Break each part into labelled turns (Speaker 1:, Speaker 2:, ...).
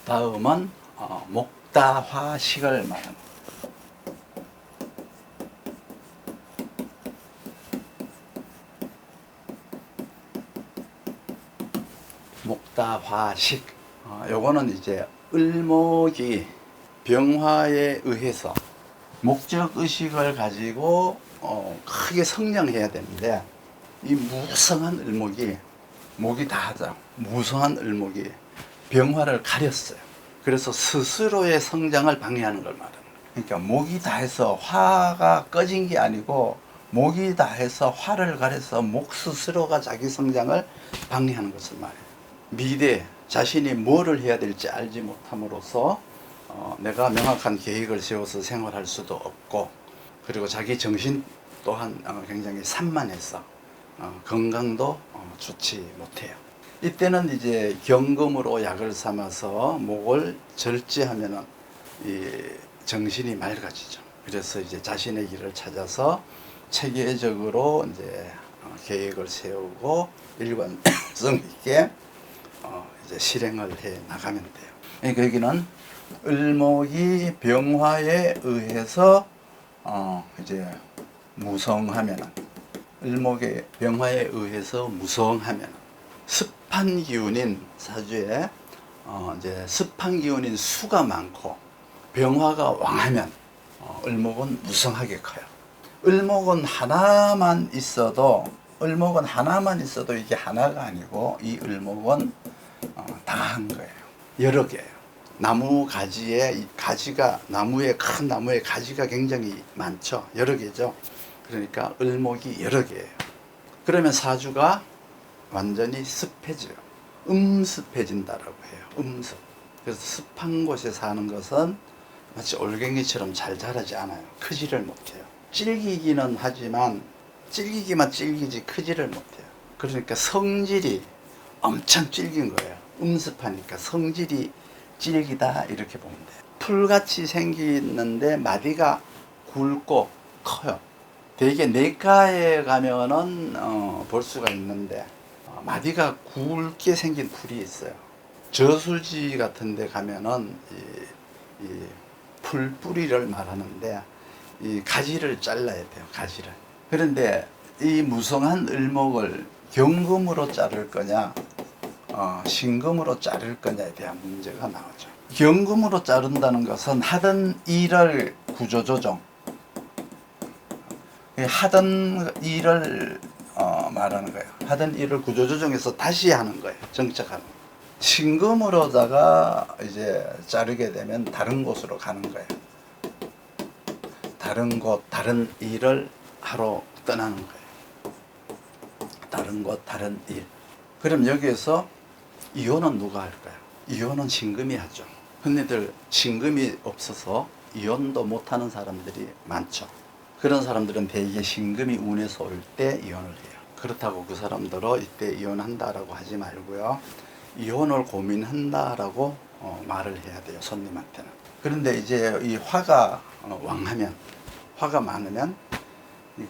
Speaker 1: 다음은 목다화식을 말합니다. 목다화식. 요거는 이제 을목이 병화에 의해서 목적 의식을 가지고 크게 성장해야 되는데, 이 무성한 을목이, 목이 다하죠. 무성한 을목이 병화를 가렸어요. 그래서 스스로의 성장을 방해하는 걸 말합니다. 그러니까 목이 다해서 화가 꺼진 게 아니고, 목이 다해서 화를 가려서 목 스스로가 자기 성장을 방해하는 것을 말해요. 미래 자신이 뭐를 해야 될지 알지 못함으로써 내가 명확한 계획을 세워서 생활할 수도 없고, 그리고 자기 정신 또한 굉장히 산만해서 건강도 좋지 못해요. 이때는 이제 경금으로 약을 삼아서 목을 절제하면은 이 정신이 맑아지죠. 그래서 이제 자신의 길을 찾아서 체계적으로 이제 계획을 세우고 일관성 있게 이제 실행을 해 나가면 돼요. 그러니까 여기는 을목이 병화에 의해서 이제 무성하면은, 을목의 병화에 의해서 무성하면 습한 기운인 사주에 이제 습한 기운인 수가 많고 병화가 왕하면 을목은 무성하게 커요. 을목은 하나만 있어도 이게 하나가 아니고, 이 을목은 다한 거예요. 여러 개예요. 나무 가지에 나무의 큰 나무의 가지가 굉장히 많죠. 여러 개죠. 그러니까 을목이 여러 개예요. 그러면 사주가 완전히 습해져요. 음습해진다라고 해요. 음습. 그래서 습한 곳에 사는 것은 마치 올갱이처럼 잘 자라지 않아요. 크지를 못해요. 질기기는 하지만 질기기만 질기지 크지를 못해요. 그러니까 성질이 엄청 질긴 거예요. 음습하니까 성질이 질기다 이렇게 보면 돼요. 풀같이 생기는데 마디가 굵고 커요. 대개 내과에 가면은 볼 수가 있는데 마디가 굵게 생긴 풀이 있어요. 저술지 같은 데 가면은 이 풀뿌리를 말하는데, 이 가지를 잘라야 돼요. 가지를. 그런데 이 무성한 을목을 경금으로 자를 거냐 신금으로 자를 거냐에 대한 문제가 나오죠. 경금으로 자른다는 것은 하던 일을 구조조정, 하던 일을 말하는 거예요. 하던 일을 구조조정해서 다시 하는 거예요. 정착하는 거예요. 신금으로다가 이제 자르게 되면 다른 곳으로 가는 거예요. 다른 곳, 다른 일을 하러 떠나는 거예요. 다른 곳, 다른 일. 그럼 여기에서 이혼은 누가 할까요? 이혼은 신금이 하죠. 흔히들 신금이 없어서 이혼도 못하는 사람들이 많죠. 그런 사람들은 대개 신금이 운에서 올 때 이혼을 해요. 그렇다고 그 사람들은 이때 이혼한다라고 하지 말고요. 이혼을 고민한다라고 말을 해야 돼요. 손님한테는. 그런데 이제 이 화가 왕하면, 화가 많으면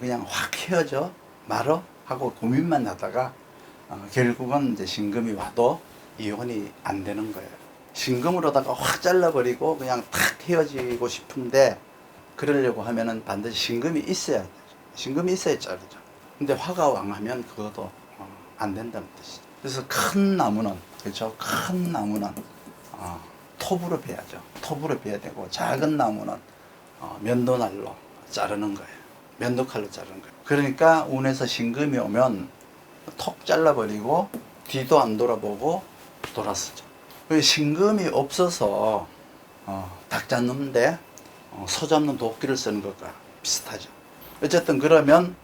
Speaker 1: 그냥 확 헤어져 말어 하고 고민만 하다가 결국은 이제 신금이 와도 이혼이 안 되는 거예요. 신금으로다가 확 잘라버리고 그냥 탁 헤어지고 싶은데, 그러려고 하면은 반드시 신금이 있어야 되죠. 신금이 있어야 자르죠. 근데 화가 왕하면 그것도 안 된다는 뜻이죠. 그래서 큰 나무는, 그렇죠? 큰 나무는 톱으로 베야죠. 톱으로 베야 되고, 작은 나무는 면도날로 자르는 거예요. 면도칼로 자르는 거예요. 그러니까 운에서 신금이 오면 톡 잘라버리고 뒤도 안 돌아보고 돌아서죠. 신금이 없어서 닭 잡는데 소 잡는 도끼를 쓰는 것과 비슷하죠. 어쨌든 그러면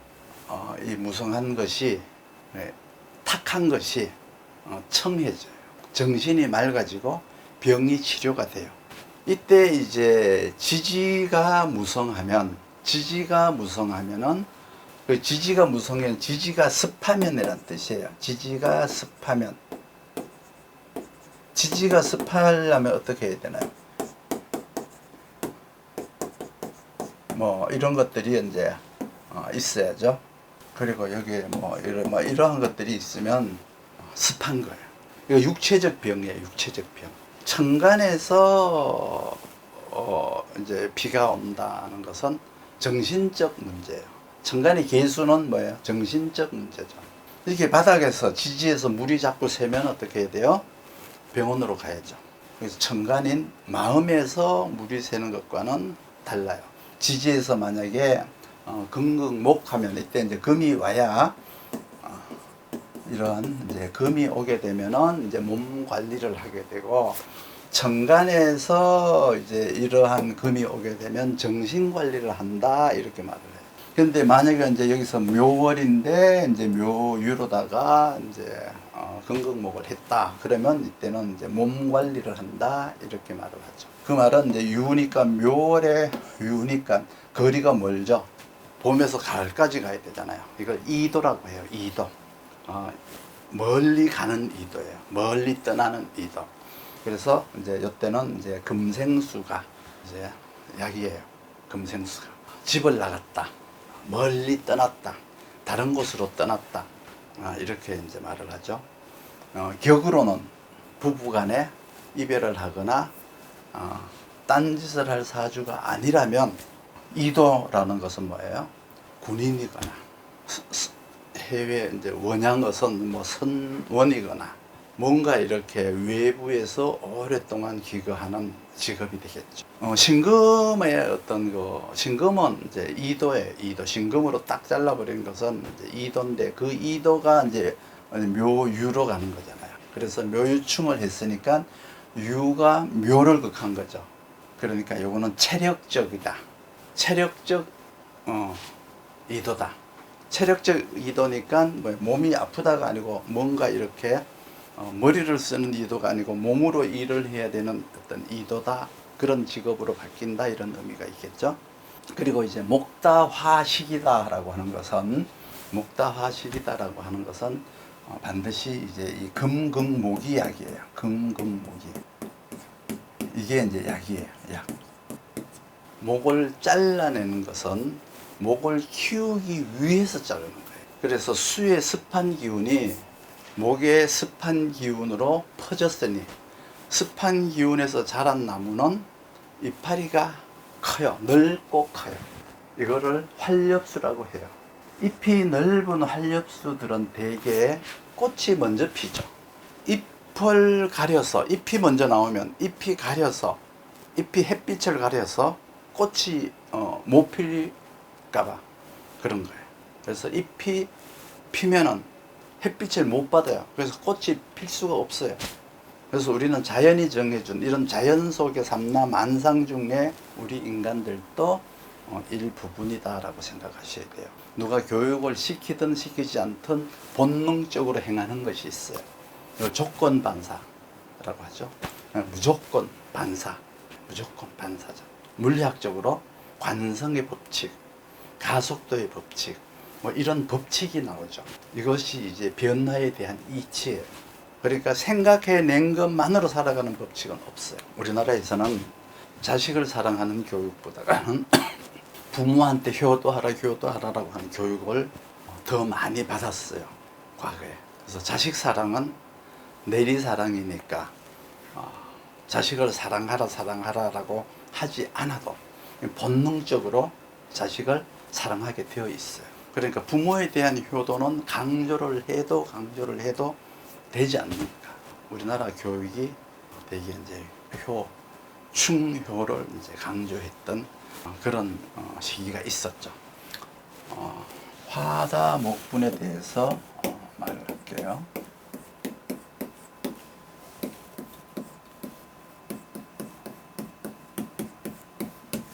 Speaker 1: 이 무성한 것이, 탁한 것이 청해져요. 정신이 맑아지고 병이 치료가 돼요. 이때 이제 지지가 무성하면은, 그 지지가 무성하면, 지지가 습하면이란 뜻이에요. 지지가 습하면, 지지가 습하려면 어떻게 해야 되나요? 뭐 이런 것들이 이제 있어야죠. 그리고 여기에 뭐 이러한 것들이 있으면 습한 거예요. 이거 육체적 병이에요. 육체적 병. 천간에서 이제 비가 온다는 것은 정신적 문제예요. 천간의 개수는 뭐예요? 정신적 문제죠. 이렇게 바닥에서 지지에서 물이 자꾸 새면 어떻게 해야 돼요? 병원으로 가야죠. 그래서 천간인 마음에서 물이 새는 것과는 달라요. 지지에서 만약에 금극목하면 이때 이제 금이 와야 이런 이제 금이 오게 되면은 이제 몸 관리를 하게 되고, 천간에서 이제 이러한 금이 오게 되면 정신 관리를 한다 이렇게 말을 해요. 근데 만약에 이제 여기서 묘월인데 이제 묘유로다가 이제 금극목을 했다 그러면 이때는 이제 몸 관리를 한다 이렇게 말을 하죠. 그 말은 이제 유니까 묘월에 유니까 거리가 멀죠. 봄에서 가을까지 가야 되잖아요. 이걸 이도라고 해요. 이도. 멀리 가는 이도예요. 멀리 떠나는 이도. 그래서 이제 이때는 이제 금생수가 이제 약이에요. 금생수가 집을 나갔다, 멀리 떠났다, 다른 곳으로 떠났다, 이렇게 이제 말을 하죠. 격으로는 부부간에 이별을 하거나 딴짓을 할 사주가 아니라면, 이도라는 것은 뭐예요? 군인이거나 해외 이제 원양어선 뭐 선원이거나 뭔가 이렇게 외부에서 오랫동안 기거하는 직업이 되겠죠. 신금의 어떤 신금은 이제 이도에 이도, 신금으로 딱 잘라버린 것은 이제 이도인데, 그 이도가 이제 묘유로 가는 거잖아요. 그래서 묘유충을 했으니까 유가 묘를 극한 거죠. 그러니까 요거는 체력적이다. 체력적 이도다. 체력적 이도니까 뭐 몸이 아프다가 아니고 뭔가 이렇게 머리를 쓰는 이도가 아니고 몸으로 일을 해야 되는 어떤 이도다. 그런 직업으로 바뀐다 이런 의미가 있겠죠. 그리고 이제 목다화식이다라고 하는 것은, 목다화식이다라고 하는 것은 반드시 이제 이 금극목이 약이에요. 금극목이 이게 이제 약이에요. 약. 목을 잘라내는 것은 목을 키우기 위해서 자르는 거예요. 그래서 수의 습한 기운이 목의 습한 기운으로 퍼졌으니, 습한 기운에서 자란 나무는 이파리가 커요. 넓고 커요. 이거를 활엽수라고 해요. 잎이 넓은 활엽수들은 대개 꽃이 먼저 피죠. 잎을 가려서, 잎이 먼저 나오면 잎이 가려서, 잎이 햇빛을 가려서 꽃이 못 필까봐 그런 거예요. 그래서 잎이 피면은 햇빛을 못 받아요. 그래서 꽃이 필 수가 없어요. 그래서 우리는 자연이 정해준 이런 자연 속의 삼라만상 중에 우리 인간들도 일부분이다라고 생각하셔야 돼요. 누가 교육을 시키든 시키지 않든 본능적으로 행하는 것이 있어요. 조건 반사라고 하죠. 무조건 반사, 무조건 반사죠. 물리학적으로 관성의 법칙, 가속도의 법칙, 뭐 이런 법칙이 나오죠. 이것이 이제 변화에 대한 이치예요. 그러니까 생각해낸 것만으로 살아가는 법칙은 없어요. 우리나라에서는 자식을 사랑하는 교육보다는 부모한테 효도하라라고 하는 교육을 더 많이 받았어요, 과거에. 그래서 자식 사랑은 내리사랑이니까 자식을 사랑하라라고 하지 않아도 본능적으로 자식을 사랑하게 되어 있어요. 그러니까 부모에 대한 효도는 강조를 해도 되지 않으니까 우리나라 교육이 되게 이제 충효를 이제 강조했던 그런 시기가 있었죠. 화다목분에 대해서 말을 할게요.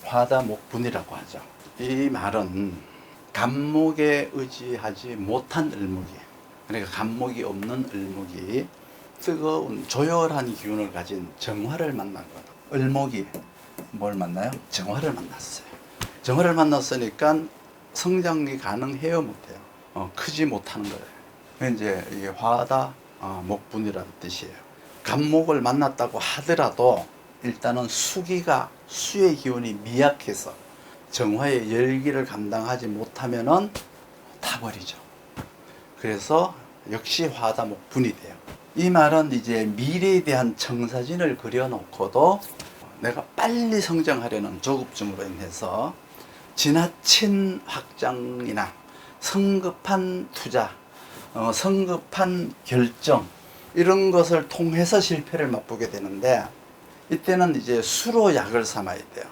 Speaker 1: 화다목분이라고 하죠. 이 말은 간목에 의지하지 못한 을목이, 그러니까 간목이 없는 을목이 뜨거운 조열한 기운을 가진 정화를 만난 거다. 을목이 뭘 만나요? 정화를 만났어요. 정화를 만났으니까 성장이 가능해요, 못해요? 크지 못하는 거예요. 이제 이게 화다 목분이라는 뜻이에요. 간목을 만났다고 하더라도 일단은 수의 기운이 미약해서 정화의 열기를 감당하지 못하면은 타버리죠. 그래서 역시 화다목분이 돼요. 이 말은 이제 미래에 대한 청사진을 그려놓고도 내가 빨리 성장하려는 조급증으로 인해서 지나친 확장이나 성급한 투자, 성급한 결정 이런 것을 통해서 실패를 맛보게 되는데, 이때는 이제 수로 약을 삼아야 돼요.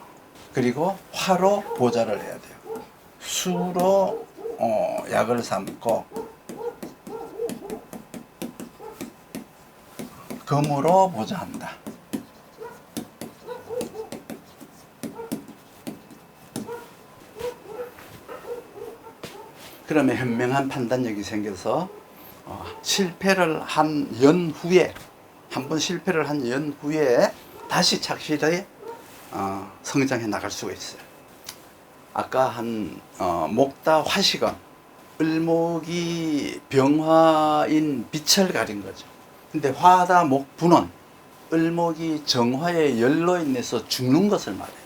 Speaker 1: 그리고 화로 보좌를 해야 돼요. 수로 약을 삼고 금으로 보좌한다. 그러면 현명한 판단력이 생겨서 실패를 한 연후에, 한 번 실패를 한 연후에 다시 착실히 성장해 나갈 수가 있어요. 아까 한 목다 화식은 을목이 병화인 빛을 가린 거죠. 근데 화다 목분은 을목이 정화의 열로 인해서 죽는 것을 말해요.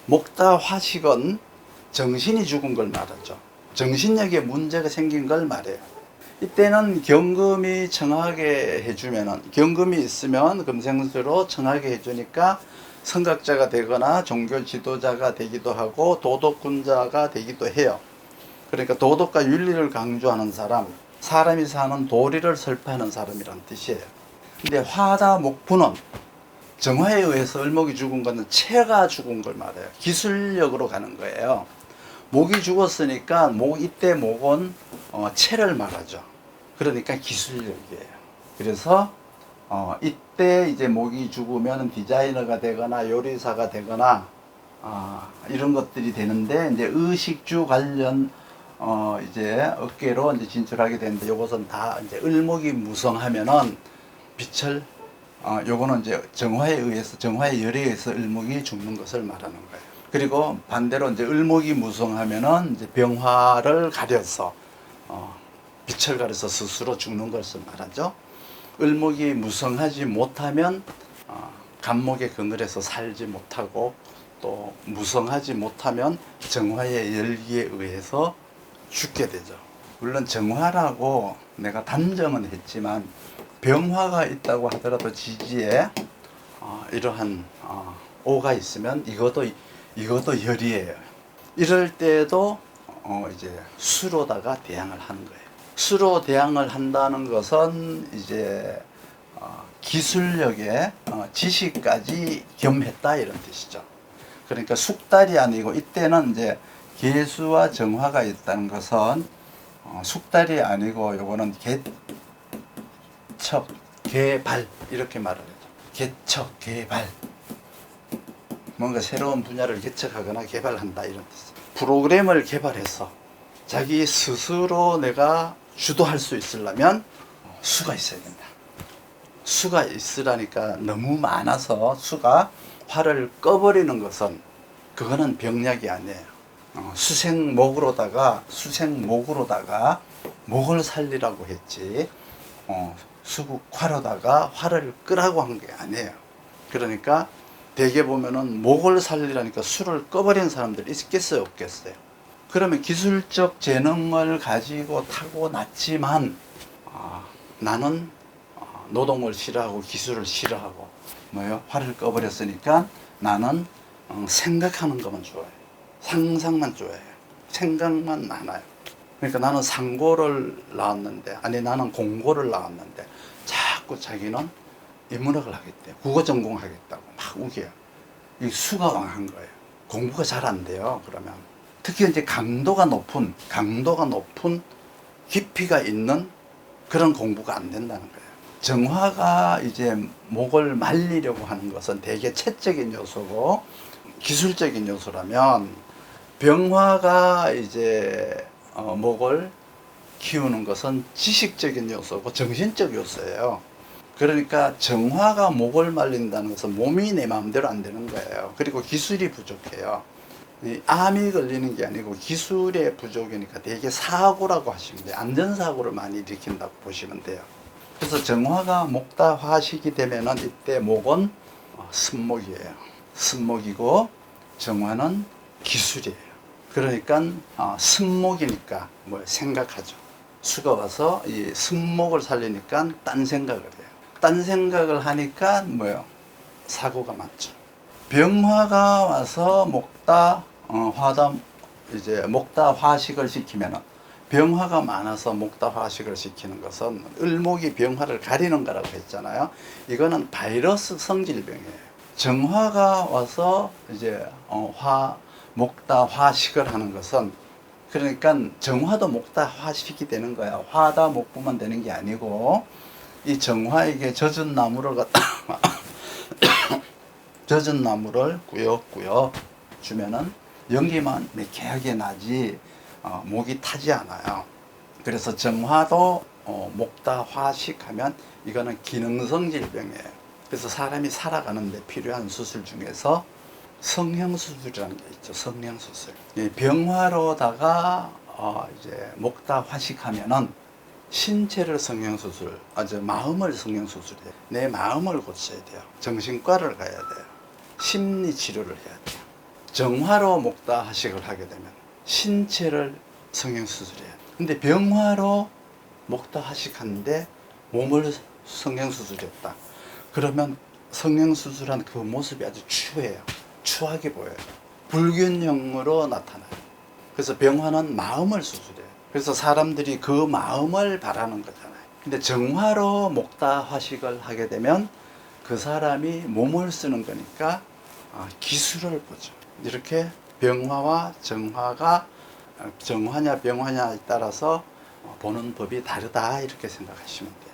Speaker 1: 목다 화식은 정신이 죽은 걸 말하죠. 정신력에 문제가 생긴 걸 말해요. 이때는 경금이 청하게 해주면은, 경금이 있으면 금생수로 청하게 해주니까 선각자가 되거나 종교 지도자가 되기도 하고 도덕군자가 되기도 해요. 그러니까 도덕과 윤리를 강조하는 사람, 사람이 사는 도리를 설파하는 사람이란 뜻이에요. 근데 화다 목분은 정화에 의해서 을목이 죽은 거는 체가 죽은 걸 말해요. 기술력으로 가는 거예요. 목이 죽었으니까 이때 목은 체를 말하죠. 그러니까 기술력이에요. 그래서 이때 이제 목이 죽으면 디자이너가 되거나 요리사가 되거나 이런 것들이 되는데, 이제 의식주 관련 이제 업계로 이제 진출하게 되는데, 요것은 다 이제 을목이 무성하면은 빛을 요거는 이제 정화에 의해서, 정화의 열에 의해서 을목이 죽는 것을 말하는 거예요. 그리고 반대로 이제 을목이 무성하면은 이제 병화를 가려서 빛을 가려서 스스로 죽는 것을 말하죠. 을목이 무성하지 못하면 간목에 그늘에서 살지 못하고, 또 무성하지 못하면 정화의 열기에 의해서 죽게 되죠. 물론 정화라고 내가 단정은 했지만 병화가 있다고 하더라도 지지에 이러한 오가 있으면 이것도 열이에요. 이럴 때도 이제 수로다가 대항을 하는 거예요. 수로 대항을 한다는 것은 이제 기술력에 지식까지 겸했다 이런 뜻이죠. 그러니까 숙달이 아니고, 이때는 이제 개수와 정화가 있다는 것은 숙달이 아니고, 요거는 개척, 개발 이렇게 말을 하죠. 개척, 개발. 뭔가 새로운 분야를 개척하거나 개발한다 이런 뜻. 프로그램을 개발해서 자기 스스로 내가 주도할 수 있으려면 수가 있어야 된다. 수가 있으라니까 너무 많아서 수가 화를 꺼버리는 것은, 그거는 병약이 아니에요. 수생목으로다가 목을 살리라고 했지, 수국화로다가 화를 끄라고 한 게 아니에요. 그러니까 대개 보면은 목을 살리라니까 수를 꺼버리는 사람들이 있겠어요, 없겠어요? 그러면 기술적 재능을 가지고 타고났지만 나는 노동을 싫어하고 기술을 싫어하고 화를 꺼버렸으니까 나는 생각하는 것만 좋아해요. 상상만 좋아해요. 생각만 많아요. 그러니까 나는 상고를 나왔는데, 아니 나는 공고를 나왔는데 자꾸 자기는 인문학을 하겠대요. 국어 전공하겠다고 막 우겨요. 이 수가 왕한 거예요. 공부가 잘 안 돼요. 그러면 특히 이제 강도가 높은 깊이가 있는 그런 공부가 안 된다는 거예요. 정화가 이제 목을 말리려고 하는 것은 대개 체적인 요소고 기술적인 요소라면, 병화가 이제 목을 키우는 것은 지식적인 요소고 정신적 요소예요. 그러니까 정화가 목을 말린다는 것은 몸이 내 마음대로 안 되는 거예요. 그리고 기술이 부족해요. 암이 걸리는 게 아니고 기술의 부족이니까 대개 사고라고 하시면 돼요. 안전사고를 많이 일으킨다고 보시면 돼요. 그래서 정화가 목다 화식이 되면은 이때 목은 승목이에요. 승목이고 정화는 기술이에요. 그러니까 승목이니까 뭘 생각하죠. 수가 와서 이 승목을 살리니까 딴 생각을 해요. 딴 생각을 하니까 뭐요? 사고가 많죠. 병화가 와서 목다 화다 이제 목다 화식을 시키면은 병화가 많아서 목다 화식을 시키는 것은 을목이 병화를 가리는 거라고 했잖아요. 이거는 바이러스 성질병이에요. 정화가 와서 이제 목다 화식을 하는 것은 그러니까 정화도 목다 화식이 되는 거야. 화다 목부만 되는 게 아니고 이 정화에게 젖은 나무를 갖다 젖은 나무를 꾸역꾸역 주면은 연기만 매캐하게 나지 목이 타지 않아요. 그래서 정화도 목다 화식하면 이거는 기능성 질병이에요. 그래서 사람이 살아가는데 필요한 수술 중에서 성형수술이라는 게 있죠. 성형수술. 병화로다가 이제 목다 화식하면은 신체를 성형수술, 마음을 성형수술해요. 내 마음을 고쳐야 돼요. 정신과를 가야 돼요. 심리치료를 해야 돼요. 정화로 목다 화식을 하게 되면 신체를 성형수술해야 돼요. 근데 병화로 목다 화식하는데 몸을 성형수술했다. 그러면 성형수술한 그 모습이 아주 추해요. 추하게 보여요. 불균형으로 나타나요. 그래서 병화는 마음을 수술해요. 그래서 사람들이 그 마음을 바라는 거잖아요. 근데 정화로 목다 화식을 하게 되면 그 사람이 몸을 쓰는 거니까 기술을 보죠. 이렇게 병화와 정화가 정화냐 병화냐에 따라서 보는 법이 다르다 이렇게 생각하시면 돼요.